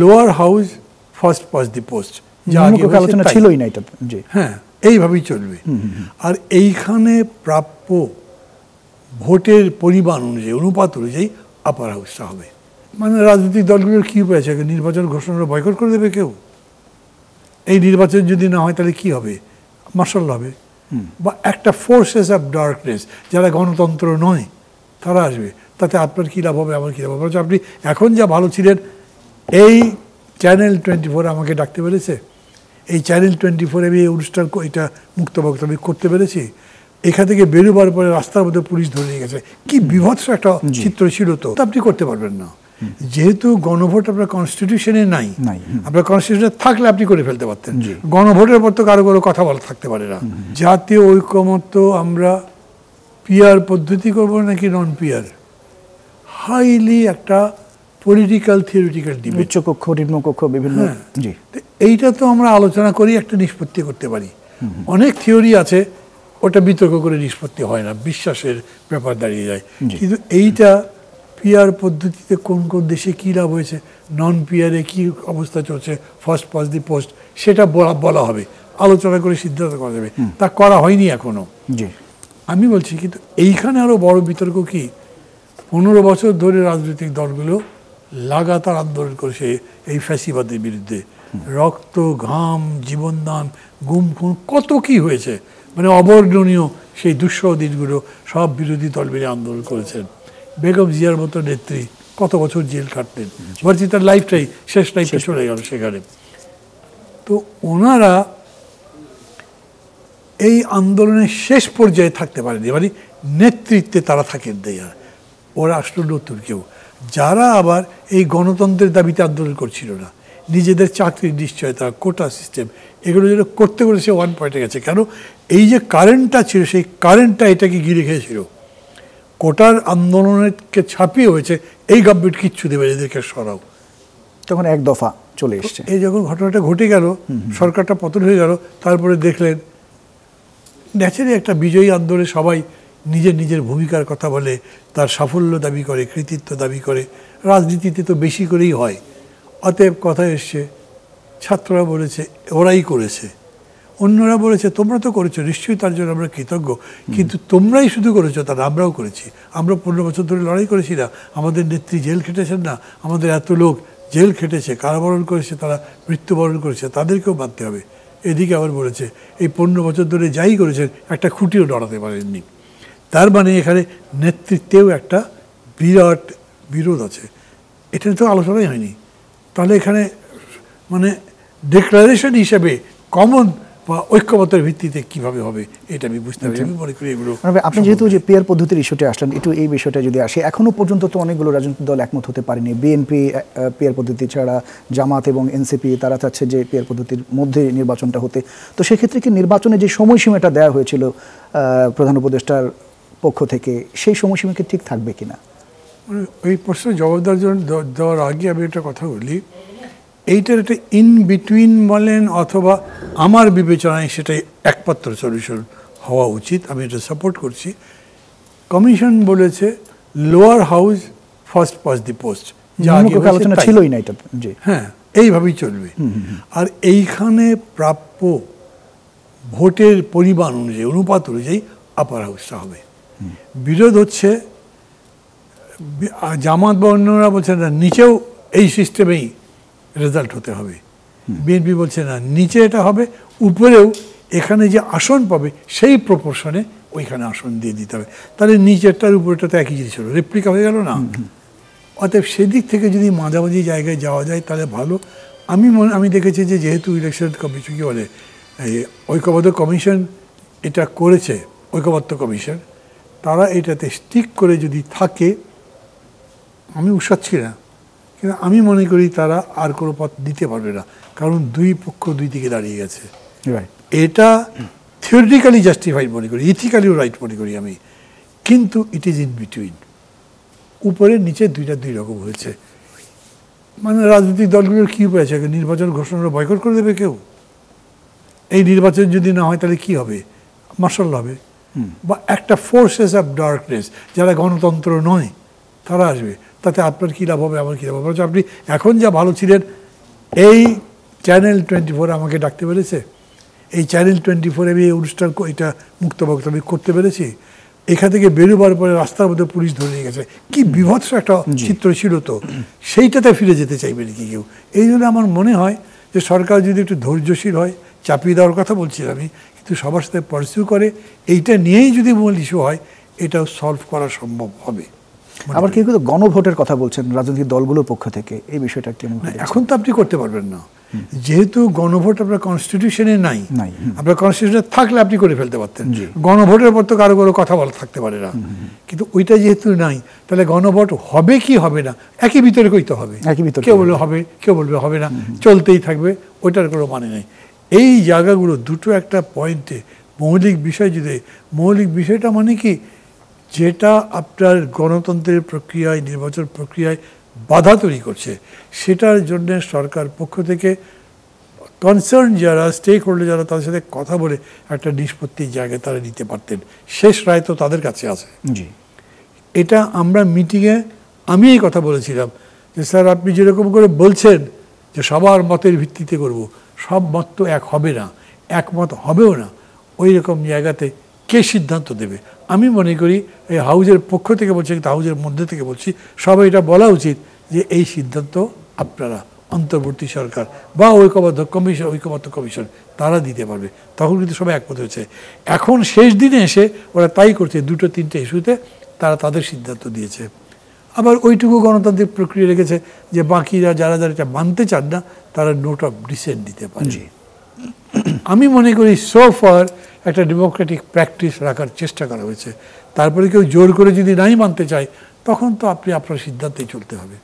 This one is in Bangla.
Lower house first pass the post, যা আলোচনা ছিলই না এটা। জি হ্যাঁ, এইভাবেই চলবে। আর এইখানে প্রাপ্য ভোটের পরিমাণ অনুযায়ী, অনুপাত অনুযায়ী আপার হাউসটা হবে। মানে রাজনৈতিক দলগুলোর কী উপায় আছে? নির্বাচন ঘোষণা বয়কট করে দেবে কেউ? এই নির্বাচন যদি না হয় তাহলে কি হবে? মার্শাল হবে। বা একটা ফোর্সেস অফ ডার্কনেস, যারা গণতন্ত্র নয় তারা আসবে, তাতে আপনার কী লাভ হবে, আমার কী লাভ হবে? আপনি এখন যা ভালো ছিলেন, এই চ্যানেল 24 আমাকে ডাকতে পেরেছে, এই চ্যানেল 24 আমি এই অনুষ্ঠান এটা মুক্ত বক্তব্য করতে পেরেছি। এখান থেকে বেরোবার পরে রাস্তার মধ্যে পুলিশ ধরে নিয়ে গেছে, কি বিভৎস একটা চিত্র ছিল। তো আপনি করতে পারবেন না, যেহেতু গণভোট আপনার কনস্টিটিউশনে নাই। আপনার কনস্টিটিউশনে থাকলে আপনি করে ফেলতে পারতেন। গণভোটের পর তো কারো কথা বলা থাকতে পারে না। জাতীয় ঐকমত্য আমরা পিয়ার পদ্ধতি করবো নাকি নন পিয়ার, হাইলি একটা পলিটিক্যাল থিওরিটিক্যাল ডিবেট, উচ্চকক্ষ নিম্নকক্ষ বিভিন্ন। এইটা তো আমরা আলোচনা করি একটা নিষ্পত্তি করতে পারি। অনেক থিওরি আছে, ওটা বিতর্ক করে নিষ্পত্তি হয় না, বিশ্বাসের ব্যাপার দাঁড়িয়ে যায়। কিন্তু এইটা পিয়ার পদ্ধতিতে কোন কোন দেশে কী লাভ হয়েছে, নন পিয়ারে কী অবস্থা চলছে, ফার্স্ট পাস দি পোস্ট, সেটা বলা হবে, আলোচনা করে সিদ্ধান্ত করা যাবে। তা করা হয়নি এখনো। আমি বলছি কিন্তু এইখানে আরও বড় বিতর্ক কি, 15 বছর ধরে রাজনৈতিক দলগুলো লাগাতার আন্দোলন করেছে এই ফ্যাসিবাদের বিরুদ্ধে। রক্ত, ঘাম, জীবনদান, গুম খুন, কত কি হয়েছে, মানে অবর্ণনীয় সেই দুঃসহ দিনগুলো সব বিরোধী দল মিলে আন্দোলন করেছেন। বেগম জিয়ার মতো নেত্রী কত বছর জেল খাটতেন, ভাবছি তার লাইফটাই শেষ লাইফে চলে গেল সেখানে। তো ওনারা এই আন্দোলনের শেষ পর্যায়ে থাকতে পারেনি, মানে নেতৃত্বে তারা থাকেন দেয়া। ওরা আসলে নতুন কেউ, যারা আবার এই গণতন্ত্রের দাবিতে আন্দোলন করছিল না, নিজেদের চাকরির নিশ্চয়তা, কোটা সিস্টেম, এগুলো যেন করতে করে সে ওয়ান পয়েন্টে গেছে। কেন, এই যে কারেন্টটা ছিল, সেই কারেন্টটা এটাকে ঘিরে খেয়েছিল। কোটার আন্দোলনকে ছাপিয়ে হয়েছে এই গভর্নমেন্ট কিচ্ছু দেবে, এদেরকে সরাও, তখন এক দফা চলে এসছে। এই যখন ঘটনাটা ঘটে গেল, সরকারটা পতন হয়ে গেল, তারপরে দেখলেন ন্যাচারালি একটা বিজয়ী আন্দোলনে সবাই নিজের নিজের ভূমিকার কথা বলে, তার সাফল্য দাবি করে, কৃতিত্ব দাবি করে। রাজনীতিতে তো বেশি করেই হয়। অতএব কথা এসছে, ছাত্ররা বলেছে ওরাই করেছে, অন্যরা বলেছে তোমরা তো করেছো, নিশ্চয়ই তার জন্য আমরা কৃতজ্ঞ, কিন্তু তোমরাই শুধু করেছো তা না, আমরাও করেছি। আমরা 15 বছর ধরে লড়াই করেছি না, আমাদের নেত্রী জেল খেটেছেন না, আমাদের এত লোক জেল খেটেছে, কারাবরণ করেছে, তারা মৃত্যুবরণ করেছে, তাদেরকেও মানতে হবে। এদিকে আবার বলেছে এই 15 বছর ধরে যাই করেছেন একটা খুঁটিও নড়াতে পারেননি। তার মানে এখানে নেতৃত্বেও একটা বিরাট বিরোধ আছে, এটা তো আলোচনাই হয়নি। তাহলে এখানে মানে ডিক্লারেশন হিসেবে কমন বা ঐক্যমতের ভিত্তিতে কিভাবে হবে, এটা আমি বুঝতে পারি। আমি মনে করি এগুলো। আপনি যেহেতু যে পিয়ার পদ্ধতির ইস্যুতে আসলেন, একটু এই বিষয়টা যদি আসে, এখনো পর্যন্ত তো অনেকগুলো রাজনৈতিক দল একমত হতে পারেনি। বিএনপি পিয়ার পদ্ধতি ছাড়া, জামাত এবং এনসিপি তারা চাচ্ছে যে পিয়ার পদ্ধতির মধ্যে নির্বাচনটা হতে। তো সেক্ষেত্রে কি নির্বাচনে যে সময়সীমাটা দেওয়া হয়েছিল প্রধান উপদেষ্টার পক্ষ থেকে, সেই সময়সীমা কি ঠিক থাকবে কিনা? ওই প্রশ্নের জবাব দেওয়ার আগে আমি একটা কথা বলি, এইটার একটা ইন বিটুইন বলেন অথবা আমার বিবেচনায় সেটাই একমাত্র সলিউশন হওয়া উচিত। আমি এটা সাপোর্ট করছি। কমিশন বলেছে lower house first pass the post, যা আলোচনা ছিলই না এটা। হ্যাঁ, এইভাবেই চলবে। আর এইখানে প্রাপ্য ভোটের পরিমাণ অনুযায়ী, অনুপাত অনুযায়ী আপার হাউসটা হবে। বিরোধ হচ্ছে জামাত বা অন্যরা বলছে না নিচেও এই সিস্টেমেই রেজাল্ট হতে হবে, বিএনপি বলছে না নিচে এটা হবে, উপরেও এখানে যে আসন পাবে সেই প্রপোর্শনে ওইখানে আসন দিয়ে দিতে হবে। তাহলে নিচেরটার উপরেটা তো একই জিনিস হলো, রেপ্লিকা হয়ে গেল না। অতএব সেদিক থেকে যদি মাঝামাঝি জায়গায় যাওয়া যায় তাহলে ভালো। আমি দেখেছি যে যেহেতু ইলেকশন কমিশন কি বলে ঐক্যবদ্ধ কমিশন এটা করেছে, ঐক্যবদ্ধ কমিশন, তারা এটাতে স্টিক করে যদি থাকে, আমি উৎসাচ্ছি না, কিন্তু আমি মনে করি তারা আর কোনো পথ দিতে পারবে না, কারণ দুই পক্ষ দুই দিকে দাঁড়িয়ে গেছে। এটা থিওরিটিক্যালি জাস্টিফাইড মনে করি, ইথিক্যালিও রাইট মনে করি আমি, কিন্তু ইট ইজ ইন বিটুইন, উপরে নিচে দুইটা দুই রকম হয়েছে। মানে রাজনৈতিক দলগুলোর কী উপায় আছে? নির্বাচন ঘোষণা বয়কট করে দেবে কেউ? এই নির্বাচন যদি না হয় তাহলে কি হবে? মার্শাল হবে। বা একটা ফোর্সেস অফ ডার্কনেস, যারা গণতন্ত্র নয় তারা আসবে, তাতে আপনার কী লাভ হবে, আমার কী লাভ হবে? আপনি এখন যা ভালো ছিলেন, এই চ্যানেল 24 আমাকে ডাকতে পেরেছে, এই চ্যানেল 24 আমি এই অনুষ্ঠান এটা মুক্ত বক্তব্য করতে পেরেছি। এখান থেকে বেরোবার পরে রাস্তার মধ্যে পুলিশ ধরে নিয়ে গেছে, কি বিভৎস একটা চিত্র ছিল। তো সেইটাতে ফিরে যেতে চাইবে নাকি কেউ? এই জন্য আমার মনে হয় যে সরকার যদি একটু ধৈর্যশীল হয়, চাপিয়ে দেওয়ার কথা বলছি আমি, কিন্তু সবার সাথে পারসিউ করে এইটা নিয়েই যদি মূল ইস্যু হয়, এটাও সলভ করা সম্ভব হবে। আবার কেউ কিন্তু গণভোটের কথা বলছেন রাজনৈতিক দলগুলোর পক্ষ থেকে, এই বিষয়টা কেমন? এখন তো আপনি করতে পারবেন না, যেহেতু গণভোট আপনার কনস্টিটিউশনে নাই। আপনার কনস্টিটিউশনে থাকলে আপনি করে ফেলতে পারতেন, গণভোটের পর তো কারো কোনো কথা বলা থাকতে পারে না। কিন্তু ওইটা যেহেতু নাই, তাহলে গণভোট হবে কি হবে না একই ভিতরে কইতে হবে। কেউ বলবে হবে, কেউ বলবে হবে না, চলতেই থাকবে, ওইটার কোনো মানে নেই। এই জায়গাগুলো দুটো একটা পয়েন্টে মৌলিক বিষয়, যদি মৌলিক বিষয়টা মানে কি, যেটা আপনার গণতন্ত্রের প্রক্রিয়ায়, নির্বাচন প্রক্রিয়ায় বাধা তৈরি করছে, সেটার জন্য সরকার পক্ষ থেকে কনসার্ন যারা স্টেক হোল্ডার যারা, তাদের সাথে কথা বলে একটা নিষ্পত্তির জায়গায় তারা নিতে পারতেন। শেষ রায় তো তাদের কাছে আছে। এটা আমরা মিটিংয়ে আমি এই কথা বলেছিলাম যে স্যার, আপনি যেরকম করে বলছেন যে সবার মতের ভিত্তিতে করব, সব মত তো এক হবে না, একমত হবেও না। ওই রকম জায়গাতে কে সিদ্ধান্ত দেবে? আমি মনে করি এই হাউজের পক্ষ থেকে বলছি, কিন্তু হাউজের মধ্যে থেকে বলছি, সবাই এটা বলা উচিত যে এই সিদ্ধান্ত আপনারা, অন্তর্বর্তী সরকার বা ঐক্যবদ্ধ কমিশন তারা দিতে পারবে। তখন কিন্তু সবাই একমত হয়েছে। এখন শেষ দিনে এসে ওরা তাই করছে, 2-3টে ইস্যুতে তারা তাদের সিদ্ধান্ত দিয়েছে। আবার ওইটুকু গণতান্ত্রিক প্রক্রিয়া রেখেছে যে বাকিরা যারা যারা এটা মানতে চান না, তারা নোট অফ ডিসেন্ট দিতে পারে। আমি মনে করি সো ফার একটা ডেমোক্রেটিক প্র্যাকটিস রাখার চেষ্টা করা হয়েছে। তারপরে কেউ জোর করে যদি নাই মানতে চায়, তখন তো আপনি আপনার সিদ্ধান্তেই চলতে হবে।